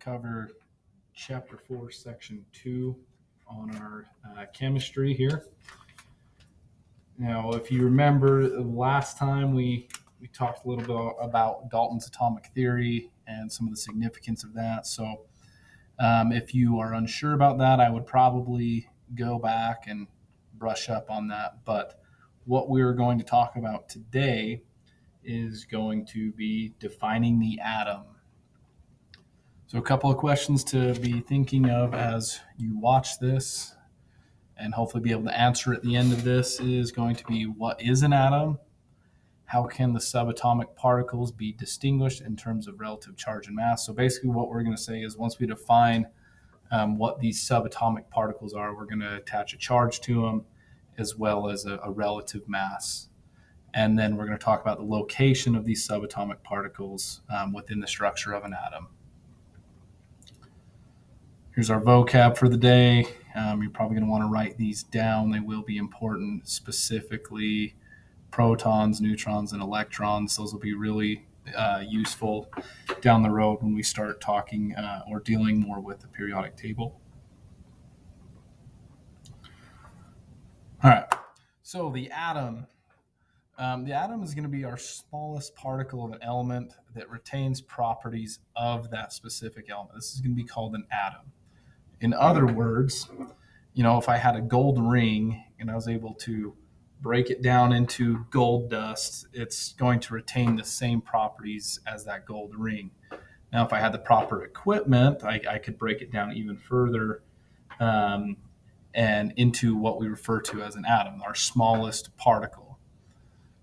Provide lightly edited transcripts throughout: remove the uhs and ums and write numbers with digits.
cover Chapter 4, Section 2 on our chemistry here. Now, if you remember last time, we talked a little bit about Dalton's atomic theory and some of the significance of that. So if you are unsure about that, I would probably go back and brush up on that. But what we're going to talk about today is going to be defining the atom. So a couple of questions to be thinking of as you watch this and hopefully be able to answer at the end of this is going to be, what is an atom? How can the subatomic particles be distinguished in terms of relative charge and mass? So basically what we're going to say is once we define what these subatomic particles are, we're going to attach a charge to them as well as a relative mass. And then we're going to talk about the location of these subatomic particles within the structure of an atom. Here's our vocab for the day. You're probably going to want to write these down. They will be important, specifically protons, neutrons, and electrons. Those will be really useful down the road when we start talking or dealing more with the periodic table. All right, so the atom. The atom is going to be our smallest particle of an element that retains properties of that specific element. This is going to be called an atom. In other words, if I had a gold ring and I was able to break it down into gold dust, it's going to retain the same properties as that gold ring. Now, if I had the proper equipment, I could break it down even further and into what we refer to as an atom, our smallest particle.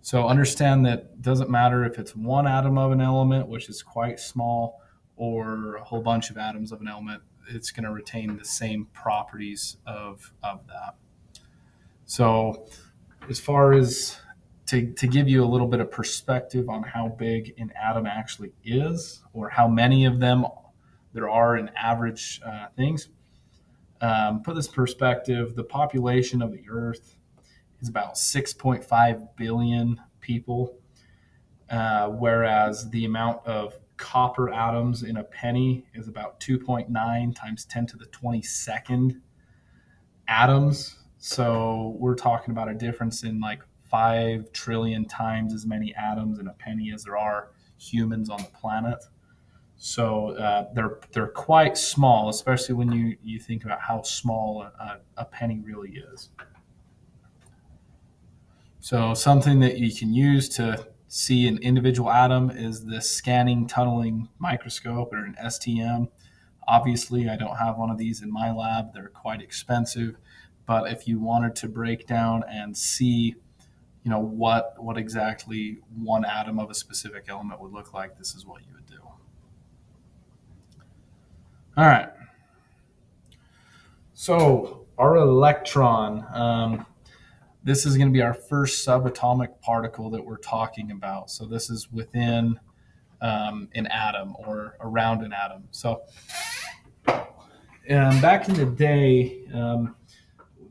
So understand that it doesn't matter if it's one atom of an element, which is quite small, or a whole bunch of atoms of an element, it's going to retain the same properties of that. So as far as to give you a little bit of perspective on how big an atom actually is, or how many of them there are in average things, put this in perspective, the population of the Earth is about 6.5 billion people, whereas the amount of copper atoms in a penny is about 2.9 times 10 to the 22nd atoms. So we're talking about a difference in like 5 trillion times as many atoms in a penny as there are humans on the planet. So they're quite small, especially when you think about how small a penny really is. So something that you can use to see an individual atom is the scanning tunneling microscope, or an STM. Obviously, I don't have one of these in my lab. They're quite expensive. But if you wanted to break down and see, what exactly one atom of a specific element would look like, this is what you would do. All right. So our electron, this is going to be our first subatomic particle that we're talking about. So this is within an atom or around an atom. So back in the day,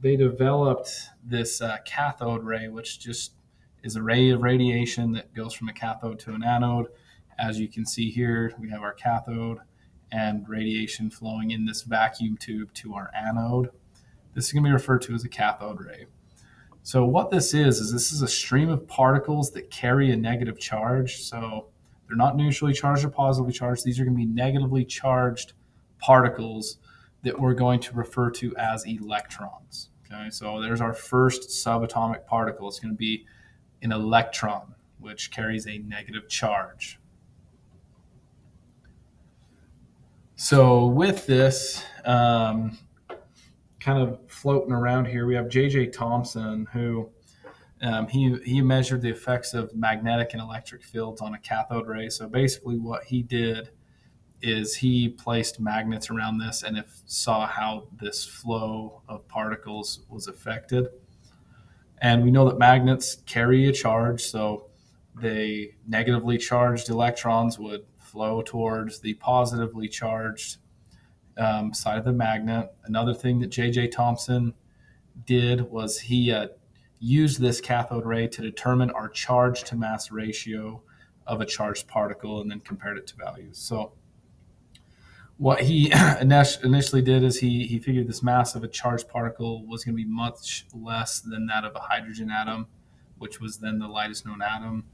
they developed this cathode ray, which just is a ray of radiation that goes from a cathode to an anode. As you can see here, we have our cathode and radiation flowing in this vacuum tube to our anode. This is going to be referred to as a cathode ray. So what this is this is a stream of particles that carry a negative charge. So they're not neutrally charged or positively charged. These are going to be negatively charged particles that we're going to refer to as electrons. Okay, so there's our first subatomic particle. It's going to be an electron, which carries a negative charge. So with this, kind of floating around here, we have J.J. Thomson, who he measured the effects of magnetic and electric fields on a cathode ray. So basically what he did is he placed magnets around this and saw how this flow of particles was affected. And we know that magnets carry a charge, so the negatively charged electrons would flow towards the positively charged side of the magnet. Another thing that J.J. Thomson did was he used this cathode ray to determine our charge to mass ratio of a charged particle and then compared it to values. So What he initially did is he figured this mass of a charged particle was going to be much less than that of a hydrogen atom, which was then the lightest known atom.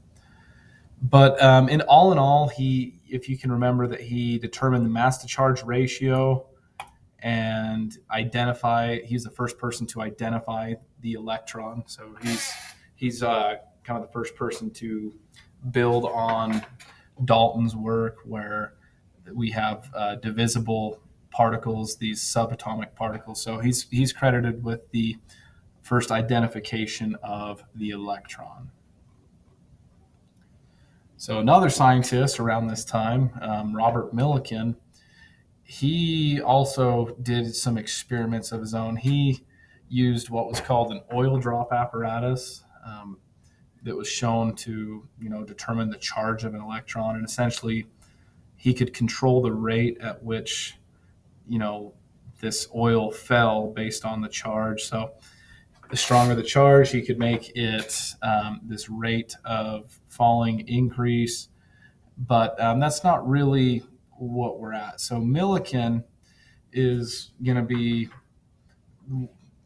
But in all, if you can remember, that he determined the mass to charge ratio and he's the first person to identify the electron. So he's kind of the first person to build on Dalton's work, where we have divisible particles, these subatomic particles. So he's credited with the first identification of the electron. So another scientist around this time, Robert Millikan, he also did some experiments of his own. He used what was called an oil drop apparatus that was shown to determine the charge of an electron, and essentially he could control the rate at which this oil fell based on the charge. So the stronger the charge, he could make it this rate of falling increase. But that's not really what we're at. So Millikan is going to be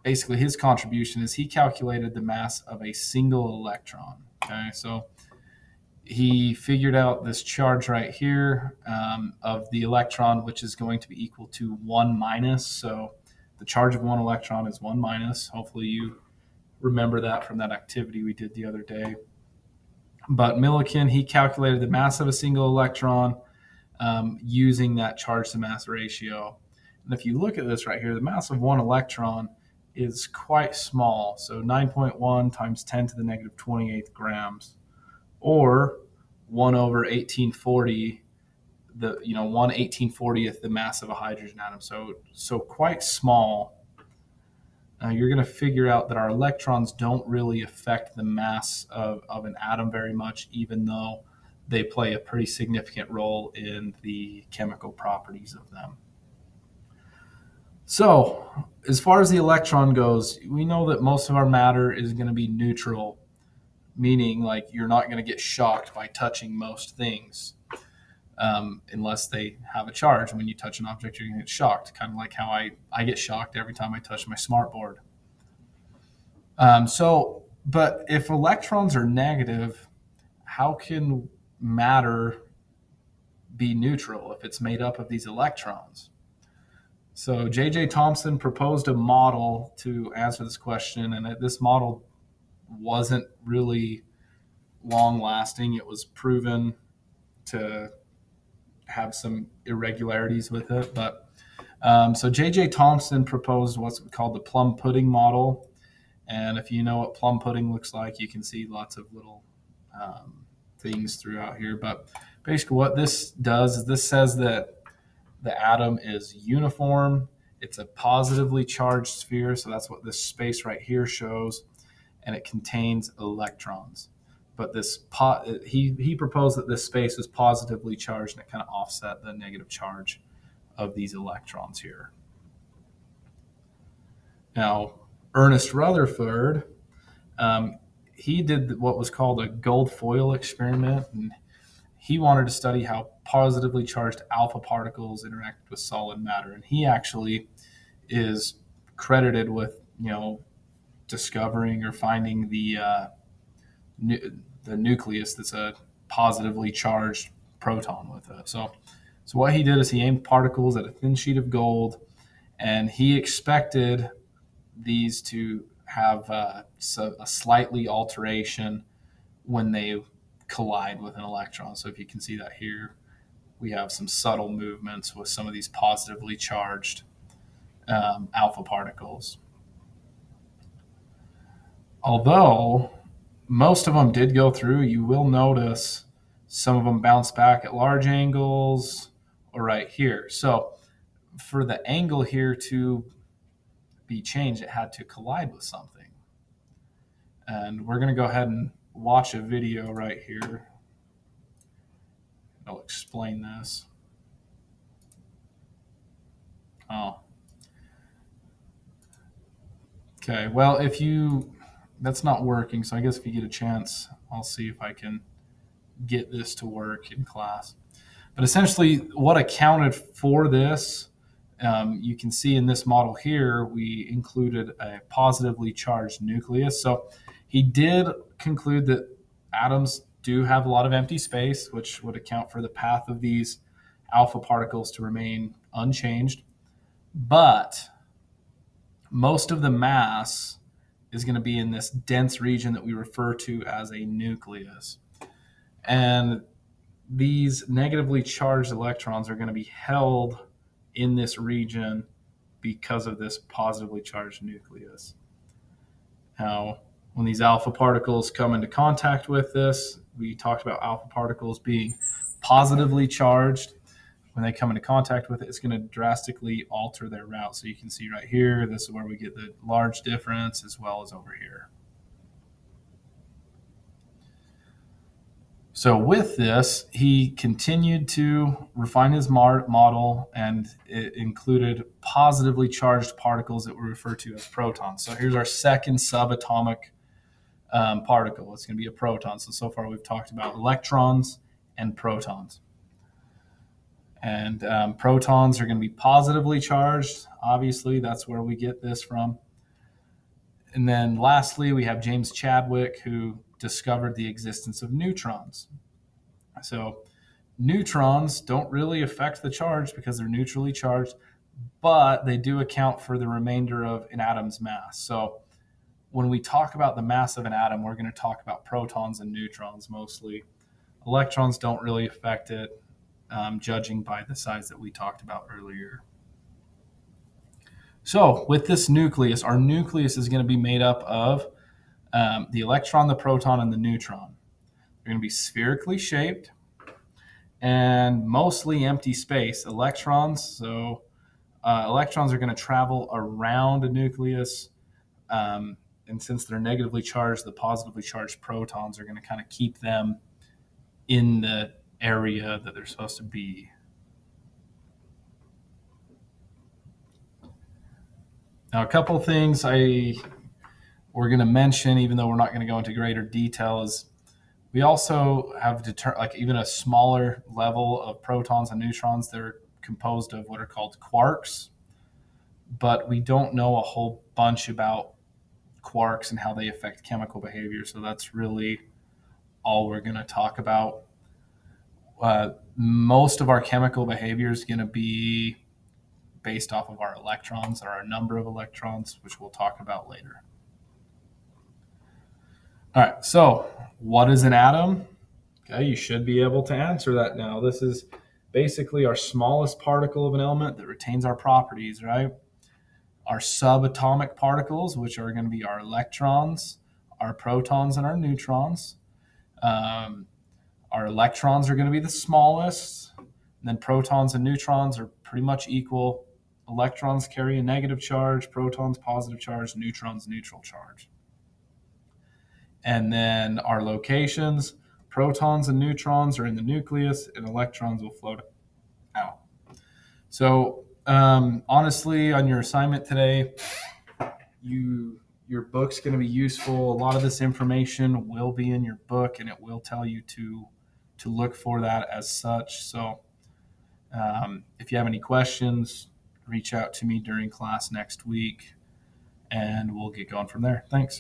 basically, his contribution is he calculated the mass of a single electron. Okay, so he figured out this charge right here of the electron, which is going to be equal to 1 minus. So the charge of one electron is 1 minus. Hopefully you remember that from that activity we did the other day. But Millikan, he calculated the mass of a single electron using that charge to mass ratio. And if you look at this right here, the mass of one electron is quite small. So 9.1 times 10 to the negative 28 grams, or 1 over 1840, the 1 1840th the mass of a hydrogen atom. So quite small. You're going to figure out that our electrons don't really affect the mass of an atom very much, even though they play a pretty significant role in the chemical properties of them. So, as far as the electron goes, we know that most of our matter is going to be neutral, meaning like you're not going to get shocked by touching most things unless they have a charge. When you touch an object, you're going to get shocked, kind of like how I get shocked every time I touch my smartboard. But if electrons are negative, how can matter be neutral if it's made up of these electrons? So J.J. Thomson proposed a model to answer this question, and this model wasn't really long lasting. It was proven to have some irregularities with it. But so J.J. Thomson proposed what's called the plum pudding model. And if you know what plum pudding looks like, you can see lots of little things throughout here. But basically what this does is this says that the atom is uniform. It's a positively charged sphere. So that's what this space right here shows. And it contains electrons. But he proposed that this space was positively charged, and it kind of offset the negative charge of these electrons here. Now, Ernest Rutherford, he did what was called a gold foil experiment, and he wanted to study how positively charged alpha particles interact with solid matter. And he actually is credited with, discovering or finding the nucleus that's a positively charged proton with it. So what he did is he aimed particles at a thin sheet of gold, and he expected these to have a slightly alteration when they collide with an electron. So if you can see that here, we have some subtle movements with some of these positively charged alpha particles. Although most of them did go through, you will notice some of them bounce back at large angles or right here. So for the angle here to be changed, it had to collide with something. And we're going to go ahead and watch a video right here. I'll explain this. Oh. Okay, well, that's not working, so I guess if you get a chance, I'll see if I can get this to work in class. But essentially, what accounted for this, you can see in this model here, we included a positively charged nucleus. So he did conclude that atoms do have a lot of empty space, which would account for the path of these alpha particles to remain unchanged. But most of the mass is going to be in this dense region that we refer to as a nucleus. And these negatively charged electrons are going to be held in this region because of this positively charged nucleus. Now, when these alpha particles come into contact with this, we talked about alpha particles being positively charged. When they come into contact with it, it's going to drastically alter their route. So you can see right here, this is where we get the large difference, as well as over here. So with this, he continued to refine his model, and it included positively charged particles that we refer to as protons. So here's our second subatomic particle. It's going to be a proton. So far we've talked about electrons and protons. And protons are going to be positively charged. Obviously, that's where we get this from. And then lastly, we have James Chadwick, who discovered the existence of neutrons. So neutrons don't really affect the charge because they're neutrally charged, but they do account for the remainder of an atom's mass. So when we talk about the mass of an atom, we're going to talk about protons and neutrons mostly. Electrons don't really affect it, judging by the size that we talked about earlier. So with this nucleus, our nucleus is going to be made up of the electron, the proton, and the neutron. They're going to be spherically shaped and mostly empty space. Electrons are going to travel around a nucleus, and since they're negatively charged, the positively charged protons are going to kind of keep them in the area that they're supposed to be. Now, a couple of things we're going to mention, even though we're not going to go into greater detail, is we also have even a smaller level of protons and neutrons. They're composed of what are called quarks, but we don't know a whole bunch about quarks and how they affect chemical behavior. So that's really all we're going to talk about. Most of our chemical behavior is going to be based off of our electrons or our number of electrons, which we'll talk about later. All right, so what is an atom? Okay, you should be able to answer that now. This is basically our smallest particle of an element that retains our properties, right? Our subatomic particles, which are going to be our electrons, our protons, and our neutrons. Our electrons are going to be the smallest, and then protons and neutrons are pretty much equal. Electrons carry a negative charge, protons positive charge, neutrons neutral charge. And then our locations, protons and neutrons are in the nucleus, and electrons will float out. So honestly, on your assignment today, your book's going to be useful. A lot of this information will be in your book, and it will tell you to look for that as such. So if you have any questions, reach out to me during class next week, and we'll get going from there. Thanks.